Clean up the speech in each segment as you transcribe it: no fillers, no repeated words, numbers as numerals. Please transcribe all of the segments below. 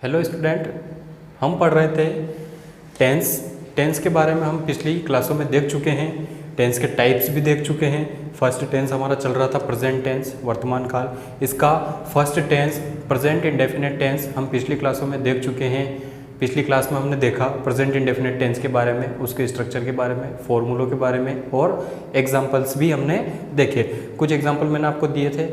Hello student, हम पढ़ रहे थे टेंस के बारे में। हम पिछली क्लासों में देख चुके हैं। टेंस के टाइप्स भी देख चुके हैं। फर्स्ट टेंस हमारा चल रहा था प्रेजेंट टेंस, वर्तमान काल। इसका first tense present indefinite tense हम पिछली क्लासों में देख चुके हैं। पिछली क्लास में हमने देखा प्रेजेंट इंडेफिनिट टेंस के बारे में, उसके स्ट्रक्चर के बारे में, फॉर्मूलों के बारे में, और एग्जाम्पल्स भी हमने देखे। कुछ एग्जाम्पल मैंने आपको दिए थे,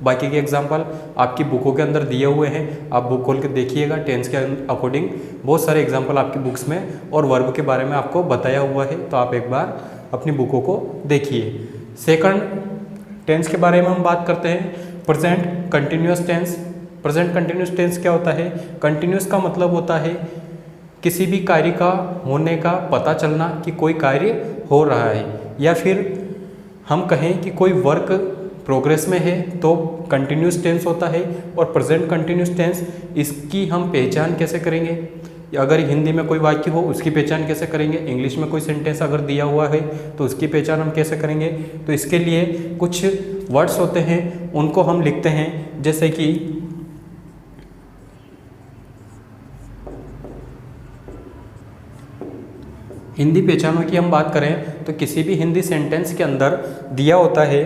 बाकी के एग्जाम्पल आपकी बुकों के अंदर दिए हुए हैं। आप बुक खोल के देखिएगा, टेंस के अकॉर्डिंग बहुत सारे एग्जाम्पल आपकी बुक्स में और वर्ब के बारे में आपको बताया हुआ है, तो आप एक बार अपनी बुकों को देखिए। सेकंड टेंस के बारे में हम बात करते हैं, present continuous tense. Present continuous tense क्या होता है? कंटिन्यूअस का मतलब होता है किसी भी कार्य का होने का पता चलना कि कोई कार्य हो रहा है, या फिर हम कहें कि कोई वर्क प्रोग्रेस में है तो कंटिन्यूअस टेंस होता है। और प्रेजेंट कंटिन्यूअस टेंस, इसकी हम पहचान कैसे करेंगे? अगर हिंदी में कोई वाक्य हो उसकी पहचान कैसे करेंगे? इंग्लिश में कोई सेंटेंस अगर दिया हुआ है तो उसकी पहचान हम कैसे करेंगे? तो इसके लिए कुछ वर्ड्स होते हैं, उनको हम लिखते हैं। जैसे कि हिंदी पहचानों की हम बात करें तो किसी भी हिंदी सेंटेंस के अंदर दिया होता है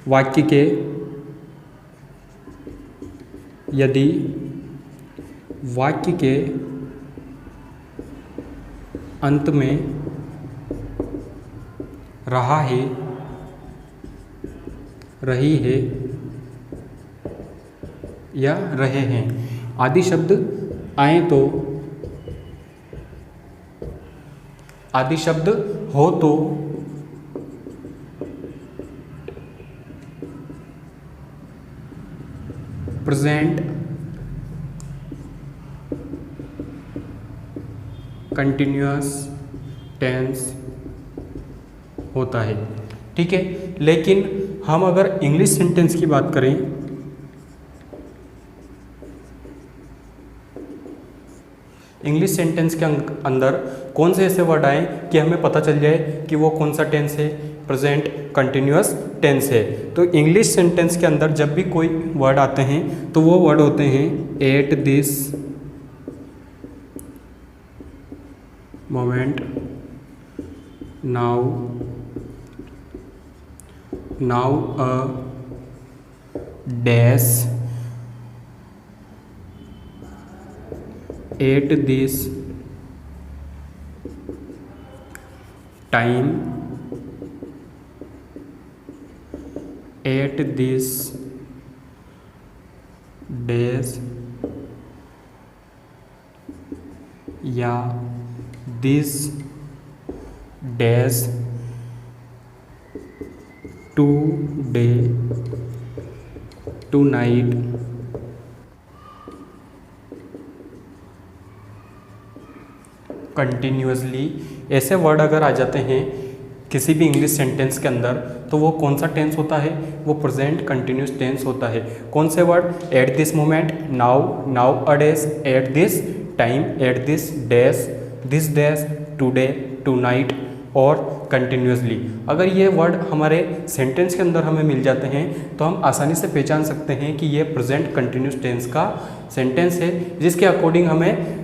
वाक्य के यदि वाक्य के अंत में रहा है, रही है या रहे हैं आदि शब्द आए तो, आदि शब्द हो तो प्रेजेंट कंटिन्यूअस टेंस होता है। ठीक है, लेकिन हम अगर इंग्लिश सेंटेंस की बात करें, इंग्लिश सेंटेंस के अंदर कौन से ऐसे वर्ड आए कि हमें पता चल जाए कि वो कौन सा टेंस है, प्रेजेंट कंटिन्यूअस टेंस है? तो इंग्लिश सेंटेंस के अंदर जब भी कोई वर्ड आते हैं तो वो वर्ड होते हैं at this moment, now, now a dash, at this time, at this days, या this days, today, tonight, continuously. ऐसे वर्ड अगर आ जाते हैं किसी भी इंग्लिश सेंटेंस के अंदर तो वो कौन सा टेंस होता है? वो प्रेजेंट कंटिन्यूअस टेंस होता है। कौन से word? At this moment, now, now a days, at this time, at this days, today, tonight और कंटिन्यूअसली। अगर ये वर्ड हमारे सेंटेंस के अंदर हमें मिल जाते हैं तो हम आसानी से पहचान सकते हैं कि ये प्रेजेंट कंटिन्यूअस टेंस का सेंटेंस है, जिसके अकॉर्डिंग हमें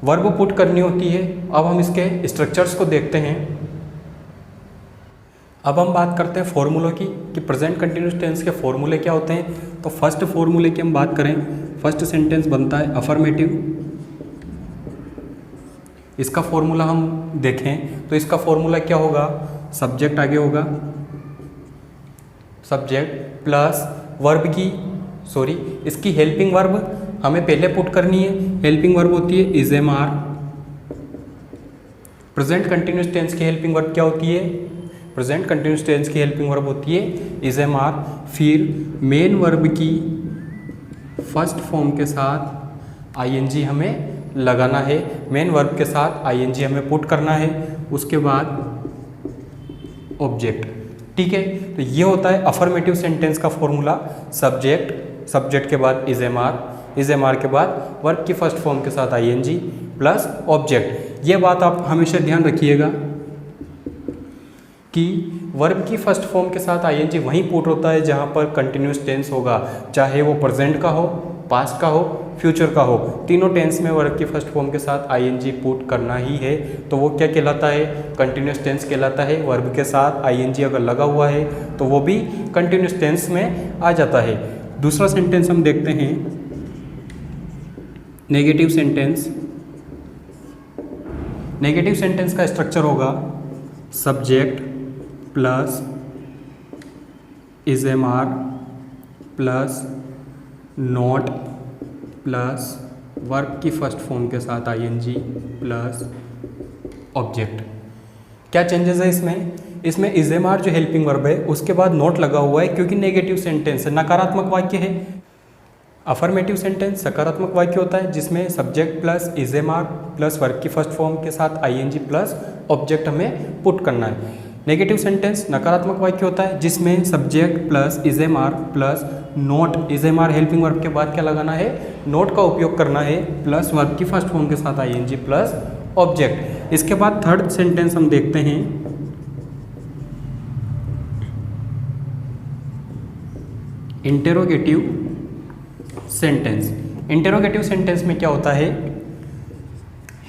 वर्ब पुट करनी होती है। अब हम इसके स्ट्रक्चर्स को देखते हैं। अब हम बात करते हैं फॉर्मूलों की कि प्रेजेंट कंटिन्यूअस टेंस के फॉर्मूले क्या होते हैं। तो फर्स्ट फॉर्मूले की हम बात करें, फर्स्ट सेंटेंस बनता है अफर्मेटिव। इसका फॉर्मूला हम देखें तो इसका फॉर्मूला क्या होगा? सब्जेक्ट आगे होगा, सब्जेक्ट प्लस वर्ब की, सॉरी, इसकी हेल्पिंग वर्ब हमें पहले पुट करनी है। हेल्पिंग वर्ब होती है is am are. Present continuous tense की हेल्पिंग वर्ब क्या होती है? प्रेजेंट कंटिन्यूअस टेंस की हेल्पिंग वर्ब होती है इज एम आर। फिर मेन वर्ब की फर्स्ट फॉर्म के साथ आईएनजी हमें लगाना है, मेन वर्ब के साथ आईएनजी हमें पुट करना है। उसके बाद ऑब्जेक्ट। ठीक है, तो ये होता है अफर्मेटिव सेंटेंस का फॉर्मूला। सब्जेक्ट, सब्जेक्ट के बाद is am are, is am are के बाद वर्ब की फर्स्ट फॉर्म के साथ आईएनजी प्लस ऑब्जेक्ट। ये बात आप हमेशा ध्यान रखिएगा कि वर्ब की फर्स्ट फॉर्म के साथ आईएनजी वहीं पुट होता है जहाँ पर कंटिन्यूस टेंस होगा, चाहे वो प्रेजेंट का हो, पास्ट का हो फ्यूचर का हो, तीनों टेंस में वर्ब की फर्स्ट फॉर्म के साथ आईएनजी पुट करना ही है, तो वो क्या कहलाता है, कंटिन्यूस टेंस कहलाता है। वर्ब के साथ आईएनजी अगर लगा हुआ है तो वो भी कंटिन्यूस टेंस में आ जाता है। दूसरा सेंटेंस हम देखते हैं, नेगेटिव सेंटेंस। नेगेटिव सेंटेंस का स्ट्रक्चर होगा subject plus is am are plus not plus verb की फर्स्ट फॉर्म के साथ आईएनजी प्लस ऑब्जेक्ट। क्या चेंजेस है इसमें? इसमें इज़एमआर जो हेल्पिंग वर्ब है उसके बाद नॉट लगा हुआ है, क्योंकि नेगेटिव सेंटेंस है, नकारात्मक वाक्य है। अफर्मेटिव सेंटेंस सकारात्मक वाक्य होता है जिसमें subject plus is am are plus verb की फर्स्ट फॉर्म के साथ आईएनजी प्लस ऑब्जेक्ट हमें पुट करना है। नेगेटिव सेंटेंस नकारात्मक वाक्य होता है जिसमें subject plus is am are plus not, is am are helping verb के बाद क्या लगाना है, नॉट का उपयोग करना है, प्लस वर्ब की फर्स्ट फॉर्म के साथ आईएनजी प्लस ऑब्जेक्ट। इसके बाद थर्ड सेंटेंस हम देखते हैं, इंटेरोगेटिव सेंटेंस। इंटेरोगेटिव सेंटेंस में क्या होता है,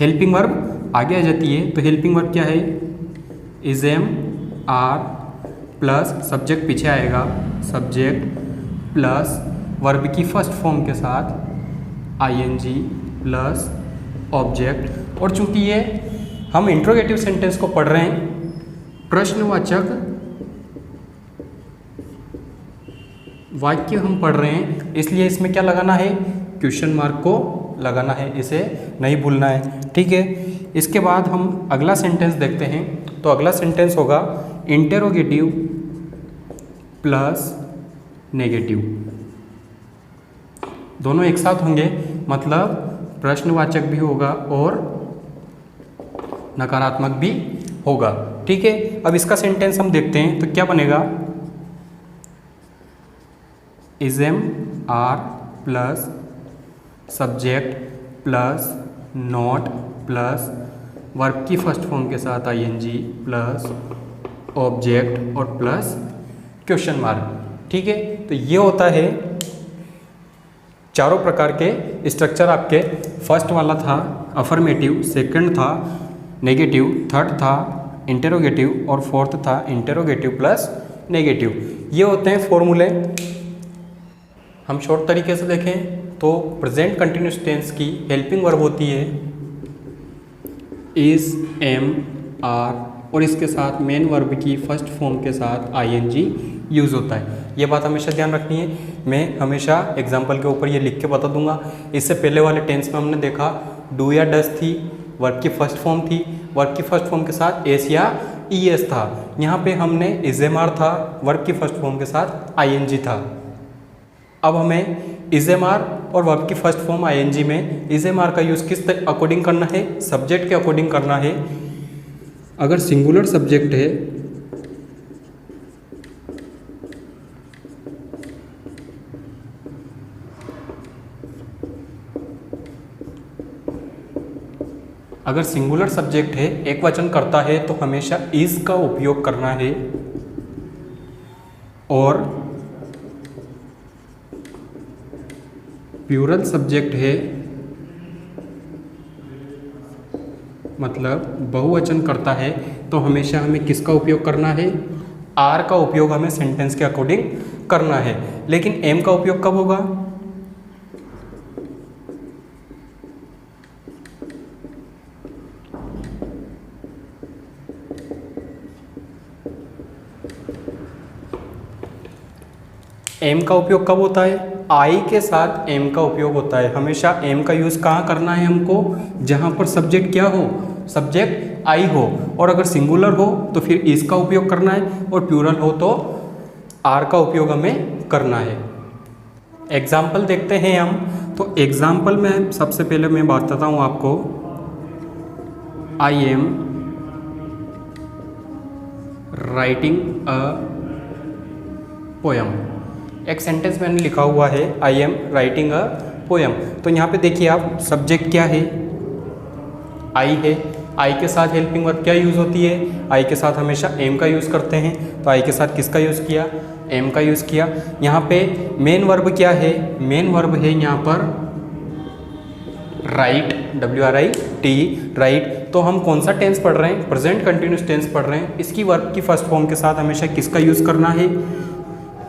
हेल्पिंग वर्ब आगे आ जाती है, तो हेल्पिंग वर्ब क्या है, इज़एमआर प्लस सब्जेक्ट पीछे आएगा, सब्जेक्ट प्लस वर्ब की फर्स्ट फॉर्म के साथ आईएनजी प्लस ऑब्जेक्ट। और चूंकि ये हम इंट्रोगेटिव सेंटेंस को पढ़ रहे हैं, प्रश्नवाचक वाक्य हम पढ़ रहे हैं, इसलिए इसमें क्या लगाना है, क्वेश्चन मार्क को लगाना है, इसे नहीं भूलना है, ठीक है। इसके बाद हम अगला सेंटेंस देखते हैं, तो अगला सेंटेंस होगा इंटेरोगेटिव प्लस नेगेटिव। दोनों एक साथ होंगे, मतलब प्रश्नवाचक भी होगा और नकारात्मक भी होगा, ठीक है। अब इसका सेंटेंस हम देखते हैं, तो क्या बनेगा, is am are plus subject plus not plus verb की फर्स्ट फॉर्म के साथ आईएनजी प्लस ऑब्जेक्ट और प्लस क्वेश्चन मार्क, ठीक है। तो ये होता है चारों प्रकार के स्ट्रक्चर आपके। फर्स्ट वाला था अफर्मेटिव, सेकंड था नेगेटिव, थर्ड था इंटेरोगेटिव और फोर्थ था इंटेरोगेटिव प्लस नेगेटिव। ये होते हैं फॉर्मूले। हम शॉर्ट तरीके से देखें तो प्रेजेंट कंटिन्यूस टेंस की हेल्पिंग वर्ब होती है इज, एम, आर और इसके साथ मेन वर्ब की फर्स्ट फॉर्म के साथ आईएनजी यूज़ होता है। ये बात हमेशा ध्यान रखनी है, मैं हमेशा एग्जाम्पल के ऊपर ये लिख के बता दूंगा। इससे पहले वाले टेंस में हमने देखा डू या डस थी, वर्ब की फर्स्ट फॉर्म थी, वर्ब की फर्स्ट फॉर्म के साथ एस या ई एस था। यहाँ पे हमने इज़एमआर था, वर्ब की फर्स्ट फॉर्म के साथ आईएनजी था। अब हमें इज़एमआर और वर्ब की फर्स्ट फॉर्म आईएनजी में इज़एमआर का यूज़ किस अकॉर्डिंग करना है, सब्जेक्ट के अकॉर्डिंग करना है। अगर सिंगुलर सब्जेक्ट है अगर सिंगुलर सब्जेक्ट है, एक वचन करता है, तो हमेशा इज का उपयोग करना है। और प्लूरल सब्जेक्ट है, मतलब बहुवचन करता है, तो हमेशा हमें किसका उपयोग करना है, आर का उपयोग हमें सेंटेंस के अकॉर्डिंग करना है। लेकिन एम का उपयोग कब होगा, एम का उपयोग कब होता है, आई के साथ एम का उपयोग होता है। हमेशा एम का यूज़ कहाँ करना है हमको, जहाँ पर सब्जेक्ट क्या हो, सब्जेक्ट आई हो। और अगर सिंगुलर हो तो फिर इस का उपयोग करना है, और प्लूरल हो तो आर का उपयोग हमें करना है। एग्जाम्पल देखते हैं हम। तो एग्जाम्पल में सबसे पहले मैं बताता हूँ आपको, I am writing a poem. एक सेंटेंस मैंने लिखा हुआ है I am writing a poem. तो यहाँ पे देखिए आप, सब्जेक्ट क्या है, आई है। आई के साथ हेल्पिंग वर्ब क्या यूज़ होती है, आई के साथ हमेशा एम का यूज़ करते हैं। तो आई के साथ किसका यूज़ किया, एम का यूज़ किया। यहाँ पे मेन वर्ब क्या है, मेन वर्ब है यहाँ पर राइट, WRIT, राइट। तो हम कौन सा टेंस पढ़ रहे हैं? प्रेजेंट कंटिन्यूस टेंस पढ़ रहे हैं। इसकी वर्ब की फर्स्ट फॉर्म के साथ हमेशा किसका यूज़ करना है?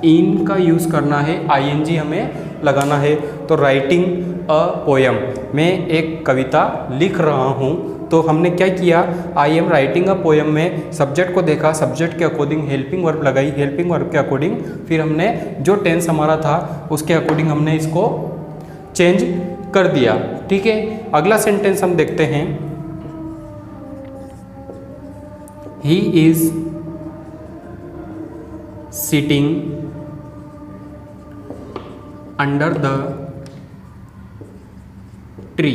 इन का यूज़ करना है, ING हमें लगाना है। तो राइटिंग अ पोयम, मैं एक कविता लिख रहा हूँ। तो हमने क्या किया? I am writing a poem में सब्जेक्ट को देखा, सब्जेक्ट के अकॉर्डिंग हेल्पिंग वर्ब लगाई, हेल्पिंग वर्ब के अकॉर्डिंग फिर हमने जो टेंस हमारा था उसके अकॉर्डिंग हमने इसको चेंज कर दिया। ठीक है, अगला सेंटेंस हम देखते हैं। He is sitting under the tree.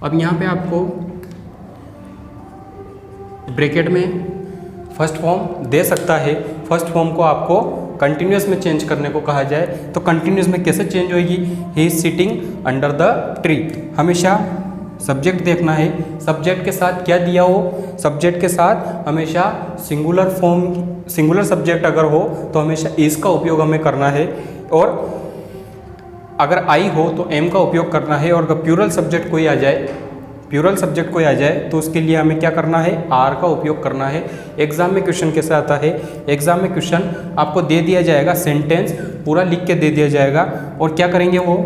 अब यहाँ पे आपको ब्रैकेट में फर्स्ट फॉर्म दे सकता है। फर्स्ट फॉर्म को आपको कंटिन्यूस में चेंज करने को कहा जाए तो कंटिन्यूस में कैसे चेंज होगी? He is sitting under the tree. हमेशा सब्जेक्ट देखना है, सब्जेक्ट के साथ क्या दिया हो? सब्जेक्ट के साथ हमेशा सिंगुलर फॉर्म, सिंगुलर सब्जेक्ट अगर हो तो हमेशा इज का उपयोग हमें करना है, और अगर आई हो तो एम का उपयोग करना है, और अगर प्लूरल सब्जेक्ट कोई आ जाए, प्लूरल सब्जेक्ट कोई आ जाए तो उसके लिए हमें क्या करना है? आर का उपयोग करना है। एग्जाम में क्वेश्चन कैसे आता है? एग्जाम में क्वेश्चन आपको दे दिया जाएगा, सेंटेंस पूरा लिख के दे दिया जाएगा, और क्या करेंगे वो?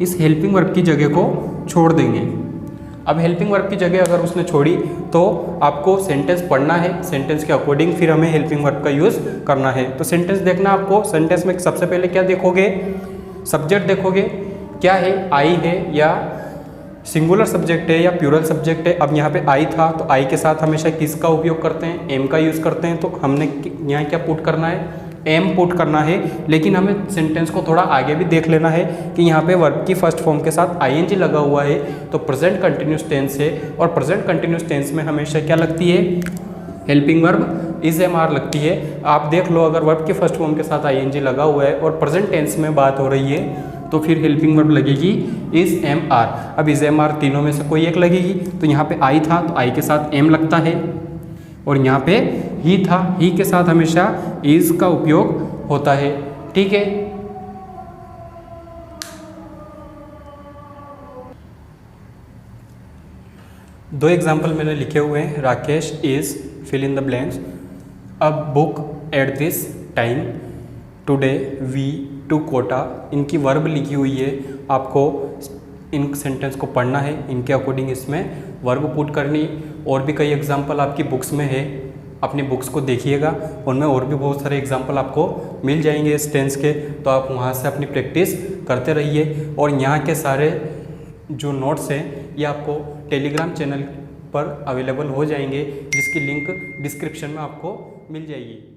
इस हेल्पिंग वर्ब की जगह को छोड़ देंगे। अब हेल्पिंग वर्ब की जगह अगर उसने छोड़ी तो आपको सेंटेंस पढ़ना है, सेंटेंस के अकॉर्डिंग फिर हमें हेल्पिंग वर्ब का यूज़ करना है। तो सेंटेंस देखना आपको, सेंटेंस में सबसे पहले क्या देखोगे? सब्जेक्ट देखोगे, क्या है? आई है या सिंगुलर सब्जेक्ट है या प्लूरल सब्जेक्ट है। अब यहाँ पे आई था तो आई के साथ हमेशा किसका उपयोग करते हैं? एम का यूज़ करते हैं। तो हमने यहाँ क्या पुट करना है? एम पुट करना है। लेकिन हमें सेंटेंस को थोड़ा आगे भी देख लेना है कि यहाँ पे वर्ब की फर्स्ट फॉर्म के साथ ING लगा हुआ है तो प्रेजेंट कंटिन्यूस टेंस है, और प्रेजेंट कंटिन्यूस टेंस में हमेशा क्या लगती है? Helping verb is am are लगती है। आप देख लो, अगर वर्ब के फर्स्ट फॉर्म के साथ ING लगा हुआ है और प्रेजेंट टेंस में बात हो रही है तो फिर हेल्पिंग वर्ब लगेगी इज एम आर। अब इज एम आर तीनों में से कोई एक लगेगी। तो यहाँ पे आई था तो आई के साथ एम लगता है, और यहाँ पे ही था, ही के साथ हमेशा इज का उपयोग होता है। ठीक है, दो एग्जाम्पल मैंने लिखे हुए हैं। Rakesh is fill in the blanks a book at this time, today we to Kota. इनकी वर्ब लिखी हुई है, आपको इन सेंटेंस को पढ़ना है, इनके अकॉर्डिंग इसमें वर्ब पुट करनी। और भी कई एग्जाम्पल आपकी बुक्स में है, अपनी बुक्स को देखिएगा, उनमें और भी बहुत सारे एग्जाम्पल आपको मिल जाएंगे इस टेंस के। तो आप वहाँ से अपनी प्रैक्टिस करते रहिए। और यहाँ के सारे जो नोट्स हैं ये आपको टेलीग्राम चैनल पर अवेलेबल हो जाएंगे, जिसकी लिंक डिस्क्रिप्शन में आपको मिल जाएगी।